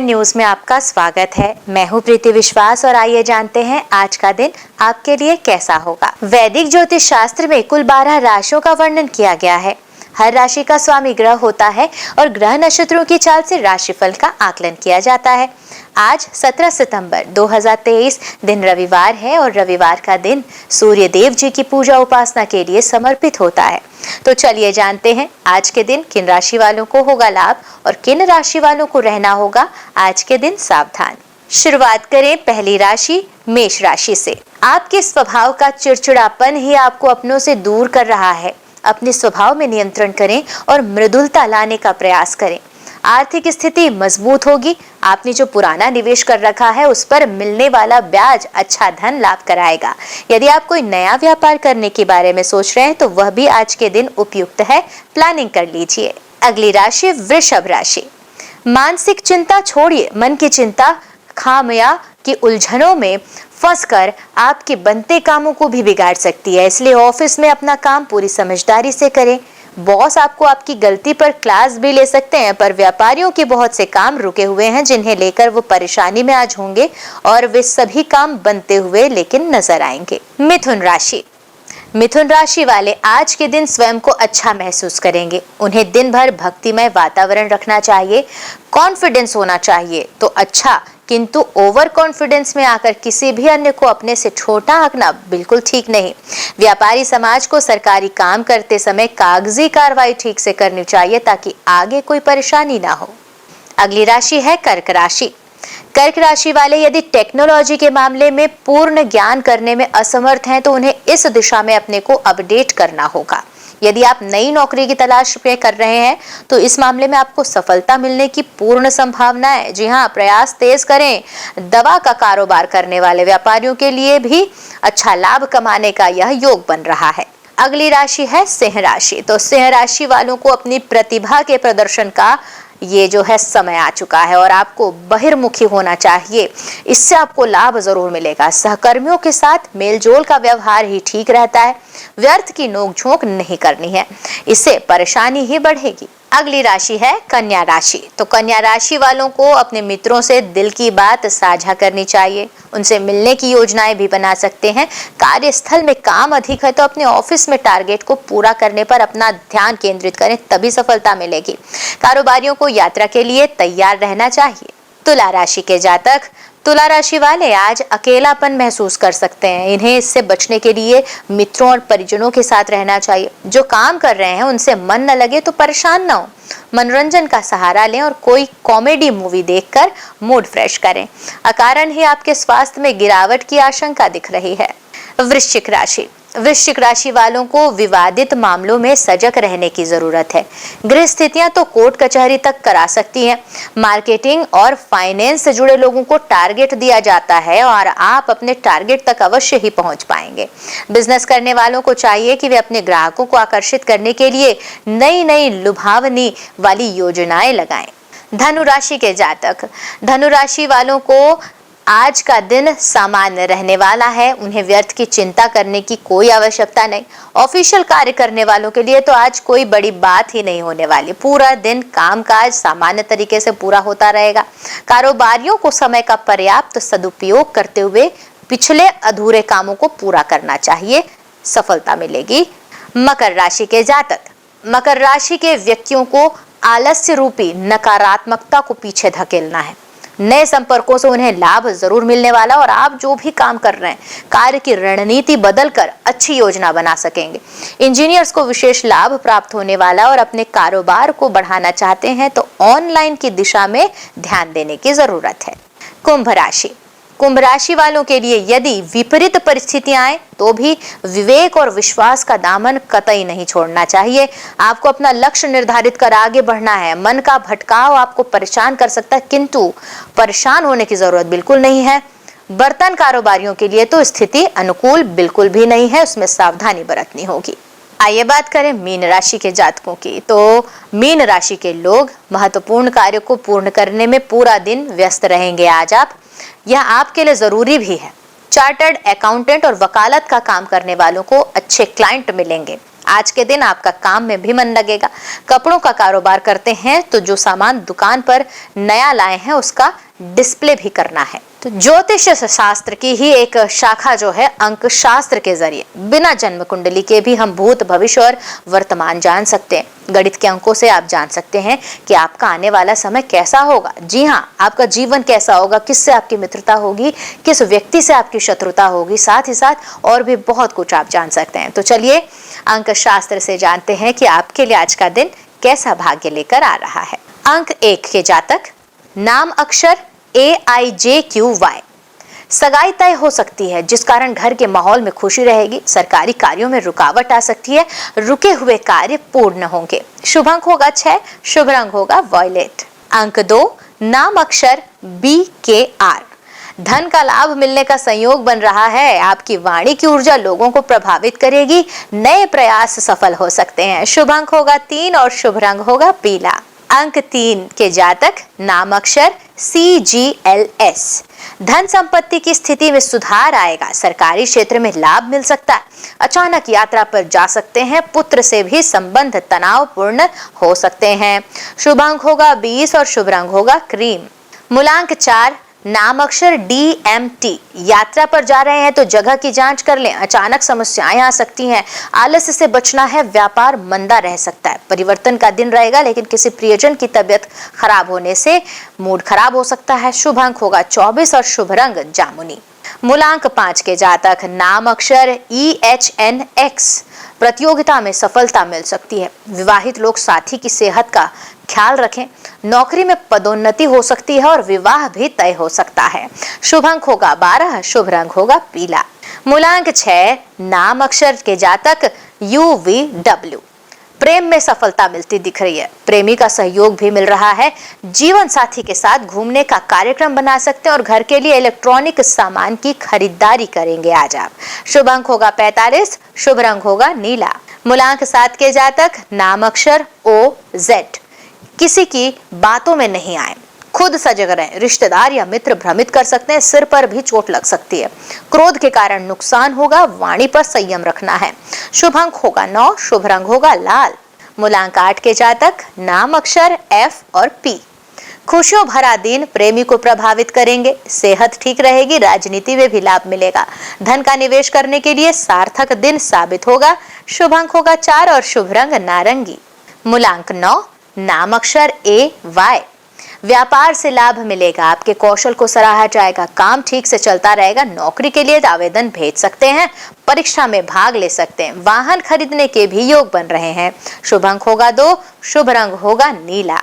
Indian news में आपका स्वागत है। मैं हूं प्रीति विश्वास और आइए जानते हैं आज का दिन आपके लिए कैसा होगा। वैदिक ज्योतिष शास्त्र में कुल 12 राशियों का वर्णन किया गया है। हर राशि का स्वामी ग्रह होता है और ग्रह नक्षत्रों की चाल से राशिफल का आकलन किया जाता है। आज 17 सितंबर 2023 दिन रविवार है और रविवार का दिन सूर्य देव जी की पूजा उपासना के लिए समर्पित होता है। तो चलिए जानते हैं आज के दिन किन राशि वालों को होगा लाभ और किन राशि वालों को रहना होगा आज के दिन सावधान। शुरुआत करें पहली राशि मेष राशि से। आपके स्वभाव का चिड़चिड़ापन ही आपको अपनों से दूर कर रहा है। अपने स्वभाव में नियंत्रण करें और मृदुलता लाने का प्रयास करें। आर्थिक स्थिति मजबूत होगी। आपने जो पुराना निवेश कर रखा है उस पर मिलने वाला ब्याज अच्छा धन लाभ कराएगा। यदि आप कोई नया व्यापार करने के बारे में सोच रहे हैं तो वह भी आज के दिन उपयुक्त है, प्लानिंग कर लीजिए। अगली राशि वृषभ राशि। मानसिक चिंता छोड़िए, मन की चिंता खामिया की उलझनों में फंसकर आपके बनते कामों को भी बिगाड़ सकती है, इसलिए ऑफिस में अपना काम पूरी समझदारी से करें। बॉस आपको आपकी गलती पर क्लास भी ले सकते हैं, पर व्यापारियों के बहुत से काम रुके हुए हैं जिन्हें लेकर वो परेशानी में आज होंगे और वे सभी काम बनते हुए लेकिन नजर आएंगे। मिथुन राशि। मिथुन राशि वाले आज के दिन स्वयं को अच्छा महसूस करेंगे। उन्हें दिन भर भक्तिमय वातावरण रखना चाहिए, कॉन्फिडेंस होना चाहिए तो अच्छा, किंतु ओवर कॉन्फिडेंस में आकर किसी भी अन्य को अपने से छोटा आंकना बिल्कुल ठीक नहीं। व्यापारी समाज को सरकारी काम करते समय कागजी कार्रवाई ठीक से करनी चाहिए ताकि आगे कोई परेशानी ना हो। अगली राशि है कर्क राशि। कर्क राशि वाले यदि टेक्नोलॉजी के मामले में पूर्ण ज्ञान करने में असमर्थ हैं तो उन्हें इस दिशा में अपने को अपडेट करना होगा। यदि आप नई नौकरी की तलाश में कर रहे हैं तो इस मामले में आपको सफलता मिलने की पूर्ण संभावना है। जी हाँ, प्रयास तेज करें। दवा का कारोबार करने वाले व्यापारियों के लिए भी अच्छा लाभ कमाने का यह योग बन रहा है। अगली राशि है सिंह राशि। तो सिंह राशि वालों को अपनी प्रतिभा के प्रदर्शन का ये जो है समय आ चुका है और आपको बहिर्मुखी होना चाहिए। इससे आपको लाभ जरूर मिलेगा। सहकर्मियों के साथ मेलजोल का व्यवहार ही ठीक रहता है। व्यर्थ की नोकझोंक नहीं करनी है, इससे परेशानी ही बढ़ेगी। अगली राशि है कन्या राशि। तो कन्या राशि वालों को अपने मित्रों से दिल की बात साझा करनी चाहिए। उनसे मिलने की योजनाएं भी बना सकते हैं। कार्यस्थल में काम अधिक है तो अपने ऑफिस में टारगेट को पूरा करने पर अपना ध्यान केंद्रित करें, तभी सफलता मिलेगी। कारोबारियों को यात्रा के लिए तैयार रहना चाहिए। तुला राशि के जातक। तुला राशि वाले आज अकेलापन महसूस कर सकते हैं। इन्हें इससे बचने के लिए मित्रों और परिजनों के साथ रहना चाहिए। जो काम कर रहे हैं उनसे मन न लगे तो परेशान न हो। मनोरंजन का सहारा लें और कोई कॉमेडी मूवी देखकर मूड फ्रेश करें। अकारण ही आपके स्वास्थ्य में गिरावट की आशंका दिख रही है। वृश्चिक राशि। वृश्चिक राशि वालों को विवादित मामलों में सजग रहने की जरूरत है। गृह स्थितियां तो कोर्ट कचहरी तक करा सकती हैं। मार्केटिंग और फाइनेंस से जुड़े लोगों को टारगेट दिया जाता है और आप अपने टारगेट तक अवश्य ही पहुंच पाएंगे। बिजनेस करने वालों को चाहिए कि वे अपने ग्राहकों को आकर्षित करने के लिए नई नई लुभावनी वाली योजनाएं लगाएं। धनु राशि के जातक। धनु राशि वालों को आज का दिन सामान्य रहने वाला है। उन्हें व्यर्थ की चिंता करने की कोई आवश्यकता नहीं। ऑफिशियल कार्य करने वालों के लिए तो आज कोई बड़ी बात ही नहीं होने वाली। पूरा दिन कामकाज सामान्य तरीके से पूरा होता रहेगा। कारोबारियों को समय का पर्याप्त सदुपयोग करते हुए पिछले अधूरे कामों को पूरा करना चाहिए, सफलता मिलेगी। मकर राशि के जातक। मकर राशि के व्यक्तियों को आलस्य रूपी नकारात्मकता को पीछे धकेलना है। नए संपर्कों से उन्हें लाभ जरूर मिलने वाला और आप जो भी काम कर रहे हैं कार्य की रणनीति बदलकर अच्छी योजना बना सकेंगे। इंजीनियर्स को विशेष लाभ प्राप्त होने वाला और अपने कारोबार को बढ़ाना चाहते हैं तो ऑनलाइन की दिशा में ध्यान देने की जरूरत है। कुंभ राशि। कुंभ राशि वालों के लिए यदि विपरीत परिस्थितियां आए तो भी विवेक और विश्वास का दामन कतई नहीं छोड़ना चाहिए। आपको अपना लक्ष्य निर्धारित कर आगे बढ़ना है। मन का भटकाव आपको परेशान कर सकता है, किंतु परेशान होने की जरूरत बिल्कुल नहीं है। बर्तन कारोबारियों के लिए तो स्थिति अनुकूल बिल्कुल भी नहीं है, उसमें सावधानी बरतनी होगी। आइए बात करें मीन राशि के जातकों की। तो मीन राशि के लोग महत्वपूर्ण कार्य को पूर्ण करने में पूरा दिन व्यस्त रहेंगे। आज आप यह आपके लिए जरूरी भी है। चार्टर्ड अकाउंटेंट और वकालत का काम करने वालों को अच्छे क्लाइंट मिलेंगे। आज के दिन आपका काम में भी मन लगेगा। कपड़ों का कारोबार करते हैं तो जो सामान दुकान पर नया लाए हैं उसका डिस्प्ले भी करना है। तो ज्योतिष शास्त्र की ही एक शाखा जो है अंक शास्त्र के जरिए बिना जन्म कुंडली के भी हम भूत, भविष्य और वर्तमान जान सकते हैं। गणित के अंकों से आप जान सकते हैं कि आपका आने वाला समय कैसा होगा। जी हाँ, आपका जीवन कैसा होगा, किससे आपकी मित्रता होगी, किस व्यक्ति से आपकी शत्रुता होगी, साथ ही साथ और भी बहुत कुछ आप जान सकते हैं। तो चलिए अंक शास्त्र से जानते हैं कि आपके लिए आज का दिन कैसा भाग्य लेकर आ रहा है। अंक 1 के जातक, नाम अक्षर AIJQY। सगाई तय हो सकती है जिस कारण घर के माहौल में खुशी रहेगी। सरकारी कार्यों में रुकावट आ सकती है, रुके हुए कार्य पूर्ण होंगे। शुभ अंक होगा 6, शुभ रंग होगा वॉयलेट। अंक 2, नाम अक्षर BKR। धन का लाभ मिलने का संयोग बन रहा है। आपकी वाणी की ऊर्जा लोगों को प्रभावित करेगी। नए प्रयास सफल हो सकते हैं। शुभ अंक होगा 3 और शुभ रंग होगा पीला। अंक 3 के जातक, नाम अक्षर CGLS। धन संपत्ति की स्थिति में सुधार आएगा। सरकारी क्षेत्र में लाभ मिल सकता है। अचानक यात्रा पर जा सकते हैं। पुत्र से भी संबंध तनावपूर्ण हो सकते हैं। शुभ अंक होगा 20 और शुभ रंग होगा क्रीम। मूलांक 4, नाम अक्षर DMT। यात्रा पर जा रहे हैं तो जगह की जांच कर लें। अचानक समस्याएं आ सकती हैं। आलस्य से बचना है। व्यापार मंदा रह सकता है। परिवर्तन का दिन रहेगा, लेकिन किसी प्रियजन की तबीयत खराब होने से मूड खराब हो सकता है। शुभ अंक होगा 24 और शुभ रंग जामुनी। मूलांक 5 के जातक, नाम अक्षर EHNX। प्रतियोगिता में सफलता मिल सकती है। विवाहित लोग साथी की सेहत का ख्याल रखें। नौकरी में पदोन्नति हो सकती है और विवाह भी तय हो सकता है। शुभ अंक होगा 12, शुभ रंग होगा पीला। मूलांक 6, नाम अक्षर के जातक UVW। प्रेम में सफलता मिलती दिख रही है। प्रेमी का सहयोग भी मिल रहा है। जीवन साथी के साथ घूमने का कार्यक्रम बना सकते हैं और घर के लिए इलेक्ट्रॉनिक सामान की खरीदारी करेंगे आज आप। शुभ अंक होगा 45, शुभ रंग होगा नीला। मूलांक 7 के जातक, नाम अक्षर OZ। किसी की बातों में नहीं आए। खुद सजग रहें। रिश्तेदार या मित्र भ्रमित कर सकते हैं। सिर पर भी चोट लग सकती है। क्रोध के कारण नुकसान होगा। वाणी पर संयम रखना है। शुभ अंक होगा 9, शुभ रंग होगा लाल। मूलांक 8 के जातक, नाम अक्षर F और P। खुशियों भरा दिन प्रेमी को प्रभावित करेंगे। सेहत ठीक रहेगी। राजनीति में भी लाभ मिलेगा। धन का निवेश करने के लिए सार्थक दिन साबित होगा। शुभ अंक होगा 4 और शुभ रंग नारंगी। मूलांक 9, नाम अक्षर AY। व्यापार से लाभ मिलेगा। आपके कौशल को सराहा जाएगा। काम ठीक से चलता रहेगा। नौकरी के लिए आवेदन भेज सकते हैं। परीक्षा में भाग ले सकते हैं। वाहन खरीदने के भी योग बन रहे हैं। शुभ अंक होगा 2, शुभ रंग होगा नीला।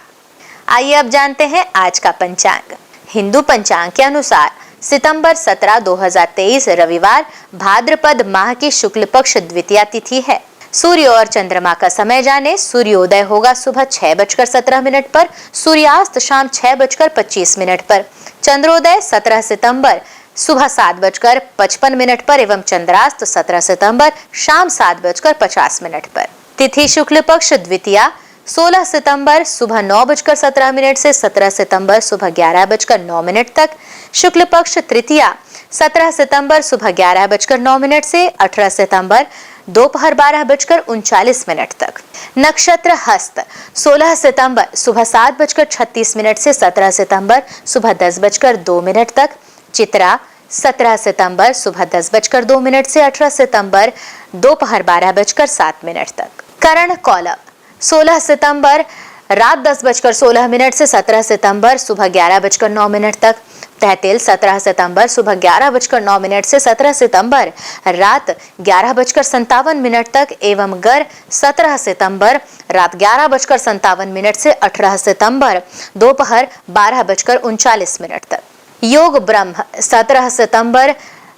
आइए अब जानते हैं आज का पंचांग। हिंदू पंचांग के अनुसार सितंबर 17, 2023 रविवार, भाद्रपद माह की शुक्ल पक्ष द्वितीया तिथि है। सूर्य और चंद्रमा का समय जाने। सूर्योदय होगा सुबह 6:17 पर, सूर्यास्त शाम 6:25 पर। चंद्रोदय 17 सितंबर सुबह 7:55 पर एवं चंद्रास्त 17 सितंबर शाम 7:50 पर। तिथि शुक्ल पक्ष द्वितीया 16 सितंबर सुबह 9:17 से 17 सितंबर सुबह 11:09 तक। शुक्ल पक्ष तृतीया 17 सितंबर सुबह 11:09 से 18 सितंबर दोपहर 12:39 तक। नक्षत्र हस्त 16 सितंबर सुबह 7:36 से 17 सितंबर सुबह 10:02 तक। चित्रा 17 सितंबर सुबह 10:02 से 18 सितंबर दोपहर 12:07 तक। करण कौलव 16 सितंबर रात 10:16 से 17 सितंबर सुबह 11:09 तक। तहतील 17 सितंबर सुबह 11:09 से 17 सितंबर रात 11:57 तक एवं गर 17 सितंबर रात 11:57 से 18 सितंबर दोपहर 12:39 तक। योग ब्रह्म 17 सितंबर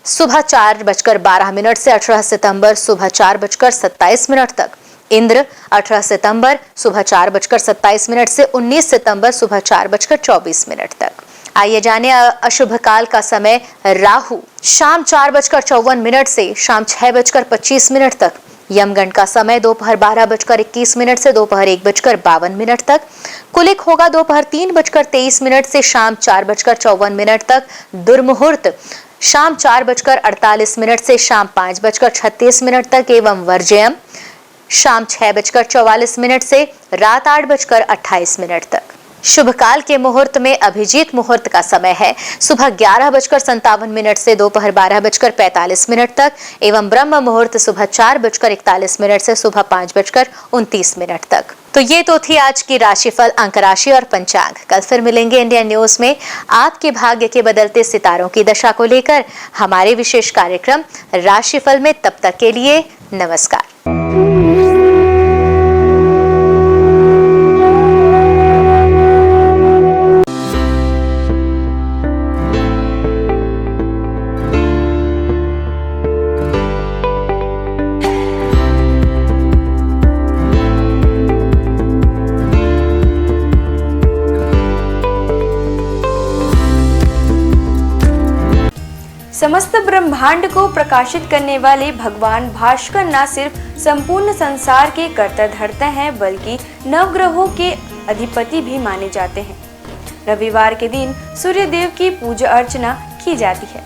सुबह 4:12 से 18 सितंबर सुबह 4:27 तक। इंद्र 18 सितंबर सुबह 4:27 से 19 सितंबर सुबह 4:24 तक। आइए जाने अशुभ काल का समय। राहु शाम 4:54 से शाम 6:25 तक। यमगंड का समय दोपहर 12:21 से दोपहर 1:52 तक। कुलिक होगा दोपहर 3:23 से शाम 4:54 तक। दुर्मुहूर्त शाम 4:48 से शाम 5:36 तक एवं वर्ज्यम शाम 6:44 से रात 8:28 तक। शुभ काल के मुहूर्त में अभिजीत मुहूर्त का समय है सुबह 11:57 से दोपहर 12:45 तक एवं ब्रह्म मुहूर्त सुबह 4:41 से सुबह 5:29 तक। तो ये तो थी आज की राशिफल, अंक राशि और पंचांग। कल फिर मिलेंगे इंडिया न्यूज में आपके भाग्य के बदलते सितारों की दशा को लेकर हमारे विशेष कार्यक्रम राशिफल में। तब तक के लिए नमस्कार। समस्त ब्रह्मांड को प्रकाशित करने वाले भगवान भास्कर न सिर्फ संपूर्ण संसार के कर्ता धर्ता हैं, बल्कि नवग्रहों के अधिपति भी माने जाते हैं। रविवार के दिन सूर्य देव की पूजा अर्चना की जाती है।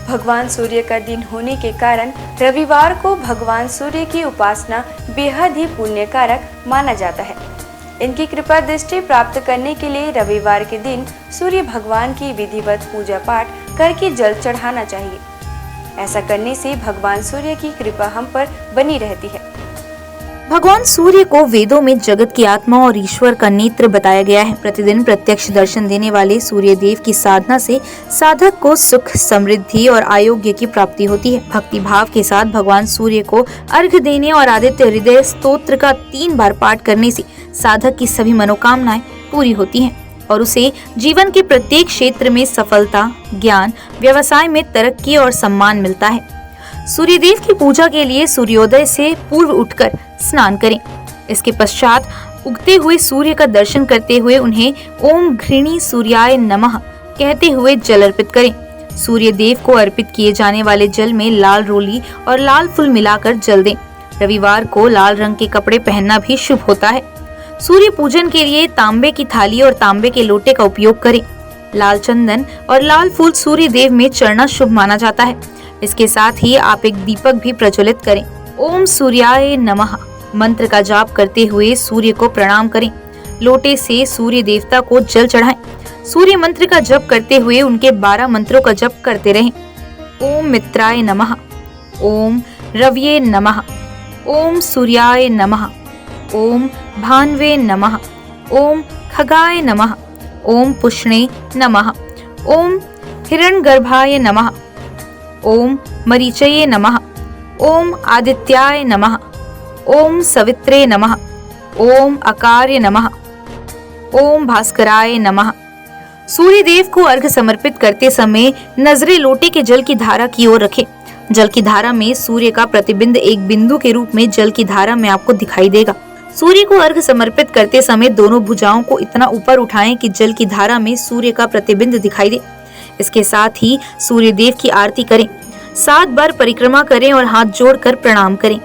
भगवान सूर्य का दिन होने के कारण रविवार को भगवान सूर्य की उपासना बेहद ही पुण्यकारक माना जाता है। इनकी कृपा दृष्टि प्राप्त करने के लिए रविवार के दिन सूर्य भगवान की विधिवत पूजा पाठ करके जल चढ़ाना चाहिए। ऐसा करने से भगवान सूर्य की कृपा हम पर बनी रहती है। भगवान सूर्य को वेदों में जगत की आत्मा और ईश्वर का नेत्र बताया गया है। प्रतिदिन प्रत्यक्ष दर्शन देने वाले सूर्य देव की साधना से साधक को सुख, समृद्धि और आरोग्य की प्राप्ति होती है। भक्ति भाव के साथ भगवान सूर्य को अर्घ्य देने और आदित्य हृदय स्तोत्र का 3 बार पाठ करने से साधक की सभी मनोकामनाएं पूरी होती हैं और उसे जीवन के प्रत्येक क्षेत्र में सफलता, ज्ञान, व्यवसाय में तरक्की और सम्मान मिलता है। सूर्यदेव की पूजा के लिए सूर्योदय से पूर्व उठकर स्नान करें। इसके पश्चात उगते हुए सूर्य का दर्शन करते हुए उन्हें ओम घृणी सूर्याय नमः कहते हुए जल अर्पित करें। सूर्य देव को अर्पित किए जाने वाले जल में लाल रोली और लाल फूल मिलाकर जल दें। रविवार को लाल रंग के कपड़े पहनना भी शुभ होता है। सूर्य पूजन के लिए तांबे की थाली और तांबे के लोटे का उपयोग करें। लाल चंदन और लाल फूल सूर्य देव में चढ़ना शुभ माना जाता है। इसके साथ ही आप एक दीपक भी प्रज्वलित करें। ओम सूर्याय नमः मंत्र का जाप करते हुए सूर्य को प्रणाम करें। लोटे से सूर्य देवता को जल चढ़ाएं। सूर्य मंत्र का जप करते हुए उनके 12 मंत्रों का जप करते रहें। ओम मित्राय नमः, ओम रव्ये नमः, ओम सूर्याय नमः, ओम भान्वे नमः, ओम खगाय नमः, ओम पुष्णे नमः, ओम हिरण्यगर्भाय नमः, ओम मरीचये नमः, ओम आदित्याय नमः, ओम सवित्रे नमः, ओम अकार्य नमः, ओम भास्कराय नमः। सूर्य देव को अर्घ्य समर्पित करते समय नजरें लोटे के जल की धारा की ओर रखें। जल की धारा में सूर्य का प्रतिबिंब एक बिंदु के रूप में जल की धारा में आपको दिखाई देगा। सूर्य को अर्घ्य समर्पित करते समय दोनों भुजाओं को इतना ऊपर उठाएं कि जल की धारा में सूर्य का प्रतिबिंब दिखाई दे। इसके साथ ही सूर्य देव की आरती करें। 7 बार परिक्रमा करें और हाथ जोड़कर प्रणाम करें।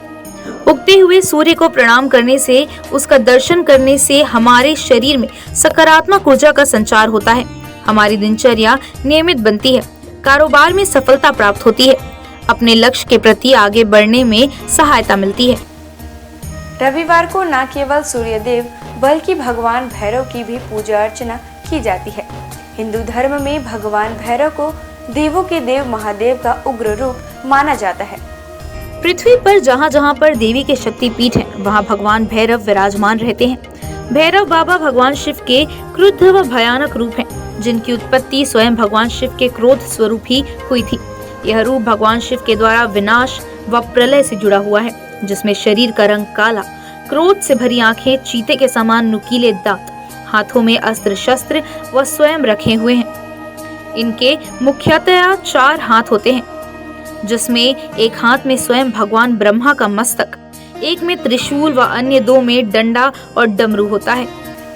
उगते हुए सूर्य को प्रणाम करने से, उसका दर्शन करने से हमारे शरीर में सकारात्मक ऊर्जा का संचार होता है। हमारी दिनचर्या नियमित बनती है। कारोबार में सफलता प्राप्त होती है। अपने लक्ष्य के प्रति आगे बढ़ने में सहायता मिलती है। रविवार को न केवल सूर्य देव बल्कि भगवान भैरव की भी पूजा अर्चना की जाती है। हिंदू धर्म में भगवान भैरव को देवों के देव महादेव का उग्र रूप माना जाता है। पृथ्वी पर जहाँ जहाँ पर देवी के शक्तिपीठ हैं, वहाँ भगवान भैरव विराजमान रहते हैं। भैरव बाबा भगवान शिव के क्रुद्ध व भयानक रूप हैं, जिनकी उत्पत्ति स्वयं भगवान शिव के क्रोध स्वरूप ही हुई थी। यह रूप भगवान शिव के द्वारा विनाश व प्रलय से जुड़ा हुआ है, जिसमें शरीर का रंग काला, क्रोध से भरी आंखें, चीते के समान नुकीले दांत, हाथों में अस्त्र शस्त्र व स्वयं रखे हुए हैं। इनके मुख्यतया 4 हाथ होते हैं, जिसमें एक हाथ में स्वयं भगवान ब्रह्मा का मस्तक, एक में त्रिशूल व अन्य 2 में डंडा और डमरू होता है।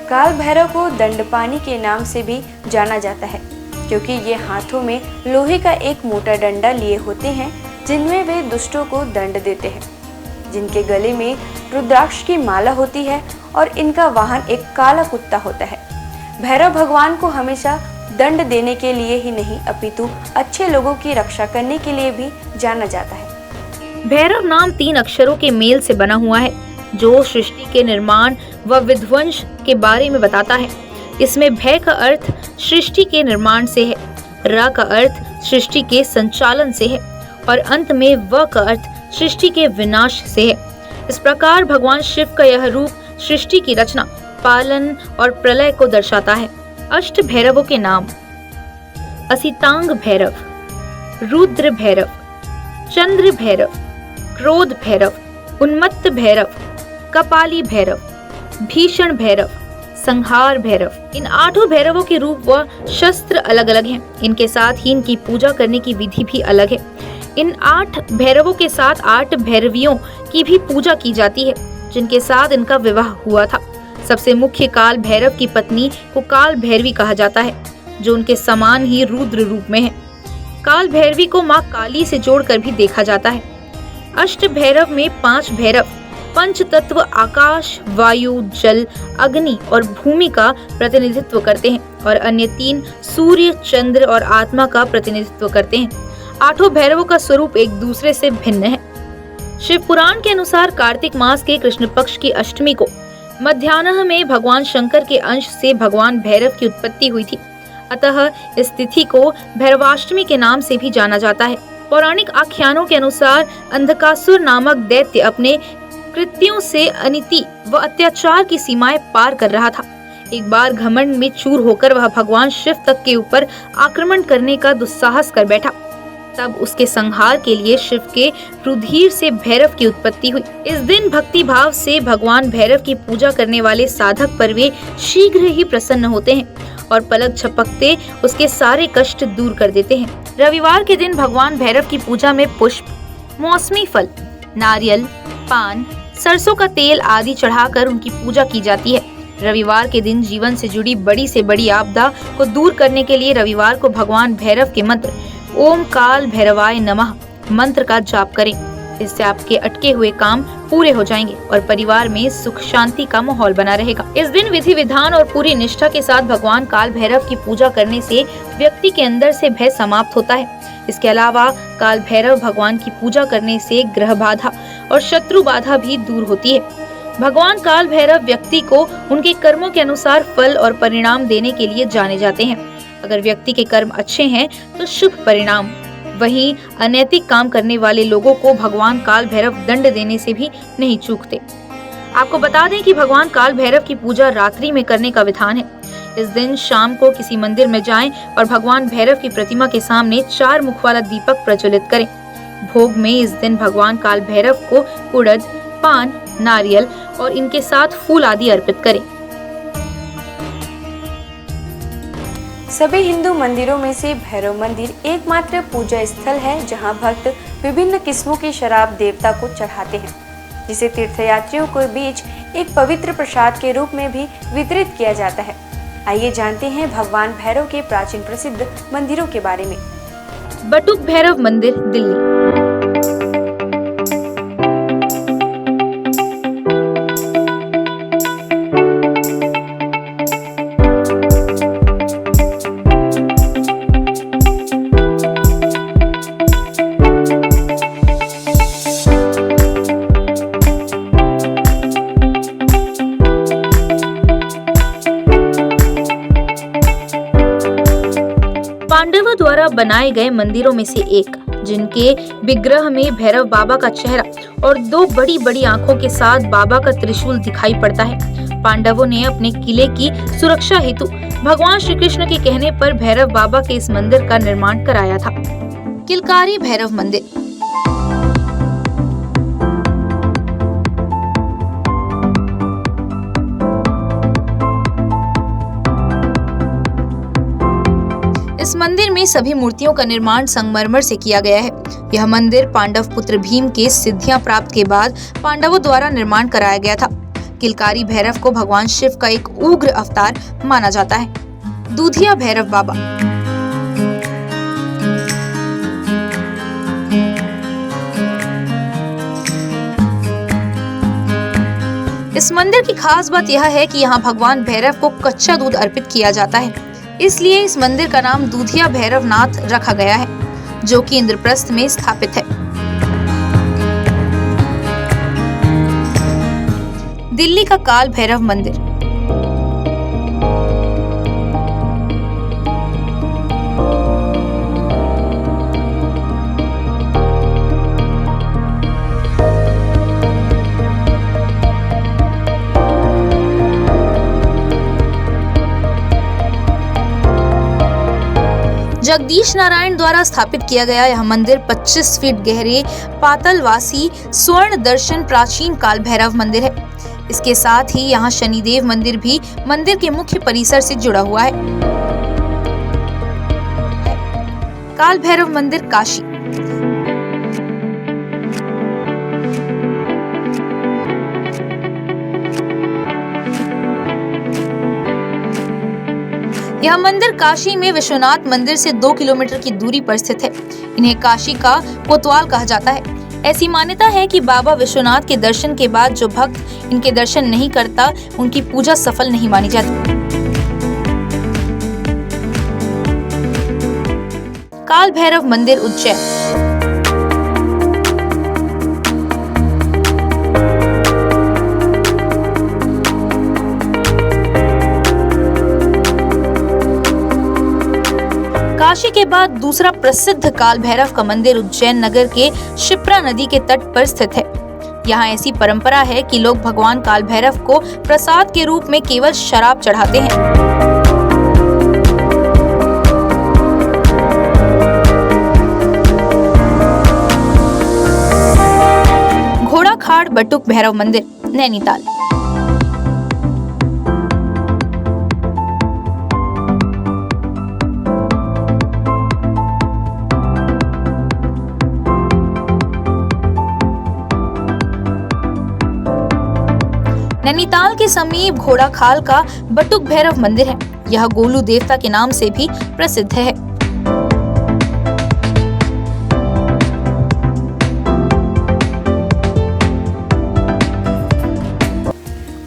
काल भैरव को दंडपानी के नाम से भी जाना जाता है, क्योंकि ये हाथों में लोहे का एक मोटा डंडा लिए होते हैं, जिनमें वे दुष्टों को दंड देते हैं। जिनके गले में रुद्राक्ष की माला होती है और इनका वाहन एक काला कुत्ता होता है। भैरव भगवान को हमेशा दंड देने के लिए ही नहीं, अपितु अच्छे लोगों की रक्षा करने के लिए भी जाना जाता है। भैरव नाम 3 अक्षरों के मेल से बना हुआ है, जो सृष्टि के निर्माण व विध्वंस के बारे में बताता है। इसमें भय का अर्थ सृष्टि के निर्माण से है, र का अर्थ सृष्टि के संचालन से है और अंत में व का अर्थ सृष्टि के विनाश से है। इस प्रकार भगवान शिव का यह रूप सृष्टि की रचना, पालन और प्रलय को दर्शाता है। अष्ट भैरवों के नाम: असितांग भैरव, रुद्र भैरव, चंद्र भैरव, क्रोध भैरव, उन्मत्त भैरव, कपाली भैरव, भीषण भैरव, संहार भैरव। इन 8 भैरवों के रूप व शस्त्र अलग अलग हैं। इनके साथ ही इनकी पूजा करने की विधि भी अलग है। इन 8 भैरवों के साथ 8 भैरवियों की भी पूजा की जाती है, जिनके साथ इनका विवाह हुआ था। सबसे मुख्य काल भैरव की पत्नी को काल भैरवी कहा जाता है, जो उनके समान ही रुद्र रूप में है। काल भैरवी को माँ काली से जोड़कर भी देखा जाता है। अष्ट भैरव में 5 भैरव पंच तत्व आकाश, वायु, जल, अग्नि और भूमि का प्रतिनिधित्व करते हैं और अन्य 3 सूर्य, चंद्र और आत्मा का प्रतिनिधित्व करते हैं। 8 भैरवों का स्वरूप एक दूसरे से भिन्न है। शिव पुराण के अनुसार कार्तिक मास के कृष्ण पक्ष की अष्टमी को मध्याह्न में भगवान शंकर के अंश से भगवान भैरव की उत्पत्ति हुई थी। अतः इस तिथि को भैरवाष्टमी के नाम से भी जाना जाता है। पौराणिक आख्यानों के अनुसार अंधकासुर नामक दैत्य अपने कृत्यों से अनिति व अत्याचार की सीमाएं पार कर रहा था। एक बार घमंड में चूर होकर वह भगवान शिव तक के ऊपर आक्रमण करने का दुस्साहस कर बैठा। तब उसके संहार के लिए शिव के रुधिर से भैरव की उत्पत्ति हुई। इस दिन भक्ति भाव से भगवान भैरव की पूजा करने वाले साधक पर वे शीघ्र ही प्रसन्न होते हैं और पलक झपकते उसके सारे कष्ट दूर कर देते हैं। रविवार के दिन भगवान भैरव की पूजा में पुष्प, मौसमी फल, नारियल, पान, सरसों का तेल आदि चढ़ाकर उनकी पूजा की जाती है। रविवार के दिन जीवन से जुड़ी बड़ी से बड़ी आपदा को दूर करने के लिए रविवार को भगवान भैरव के मंत्र ओम काल भैरवाय नमः मंत्र का जाप करें। इससे आपके अटके हुए काम पूरे हो जाएंगे और परिवार में सुख शांति का माहौल बना रहेगा। इस दिन विधि विधान और पूरी निष्ठा के साथ भगवान काल भैरव की पूजा करने से व्यक्ति के अंदर से भय समाप्त होता है। इसके अलावा काल भैरव भगवान की पूजा करने से ग्रह बाधा और शत्रु बाधा भी दूर होती है। भगवान काल भैरव व्यक्ति को उनके कर्मों के अनुसार फल और परिणाम देने के लिए जाने जाते हैं। अगर व्यक्ति के कर्म अच्छे हैं तो शुभ परिणाम, वहीं अनैतिक काम करने वाले लोगों को भगवान काल भैरव दंड देने से भी नहीं चूकते। आपको बता दें कि भगवान काल भैरव की पूजा रात्रि में करने का विधान है। इस दिन शाम को किसी मंदिर में जाएं और भगवान भैरव की प्रतिमा के सामने 4 मुख वाला दीपक प्रज्वलित करें। भोग में इस दिन भगवान काल भैरव को उड़द, पान, नारियल और इनके साथ फूल आदि अर्पित करें। सभी हिंदू मंदिरों में से भैरव मंदिर एकमात्र पूजा स्थल है जहां भक्त विभिन्न किस्मों की शराब देवता को चढ़ाते हैं, जिसे तीर्थयात्रियों के बीच एक पवित्र प्रसाद के रूप में भी वितरित किया जाता है। आइए जानते हैं भगवान भैरव के प्राचीन प्रसिद्ध मंदिरों के बारे में। बटुक भैरव मंदिर, दिल्ली। पांडवों द्वारा बनाए गए मंदिरों में से एक, जिनके विग्रह में भैरव बाबा का चेहरा और 2 बड़ी बड़ी आंखों के साथ बाबा का त्रिशूल दिखाई पड़ता है। पांडवों ने अपने किले की सुरक्षा हेतु भगवान श्री कृष्ण के कहने पर भैरव बाबा के इस मंदिर का निर्माण कराया था। किलकारी भैरव मंदिर। इस मंदिर में सभी मूर्तियों का निर्माण संगमरमर से किया गया है। यह मंदिर पांडव पुत्र भीम के सिद्धियां प्राप्त के बाद पांडवों द्वारा निर्माण कराया गया था। किलकारी भैरव को भगवान शिव का एक उग्र अवतार माना जाता है। दूधिया भैरव बाबा। इस मंदिर की खास बात यह है कि यहाँ भगवान भैरव को कच्चा दूध अर्पित किया जाता है, इसलिए इस मंदिर का नाम दूधिया भैरवनाथ रखा गया है, जो कि इंद्रप्रस्थ में स्थापित है। दिल्ली का काल भैरव मंदिर। जगदीश नारायण द्वारा स्थापित किया गया यह मंदिर 25 फीट गहरे पातालवासी स्वर्ण दर्शन प्राचीन काल भैरव मंदिर है। इसके साथ ही यहाँ शनिदेव मंदिर भी मंदिर के मुख्य परिसर से जुड़ा हुआ है। काल भैरव मंदिर काशी। यह मंदिर काशी में विश्वनाथ मंदिर से 2 किलोमीटर की दूरी पर स्थित है। इन्हें काशी का कोतवाल कहा जाता है। ऐसी मान्यता है कि बाबा विश्वनाथ के दर्शन के बाद जो भक्त इनके दर्शन नहीं करता, उनकी पूजा सफल नहीं मानी जाती। काल भैरव मंदिर उज्जैन। काशी के बाद दूसरा प्रसिद्ध काल भैरव का मंदिर उज्जैन नगर के शिप्रा नदी के तट पर स्थित है। यहाँ ऐसी परंपरा है कि लोग भगवान काल भैरव को प्रसाद के रूप में केवल शराब चढ़ाते हैं। घोड़ाखाड़ बटुक भैरव मंदिर, नैनीताल। नैनीताल के समीप घोड़ाखाल का बटुक भैरव मंदिर है। यह गोलू देवता के नाम से भी प्रसिद्ध है।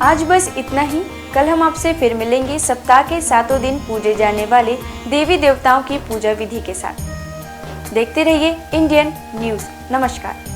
आज बस इतना ही। कल हम आपसे फिर मिलेंगे सप्ताह के 7 दिन पूजे जाने वाले देवी देवताओं की पूजा विधि के साथ। देखते रहिए इंडियन न्यूज़। नमस्कार।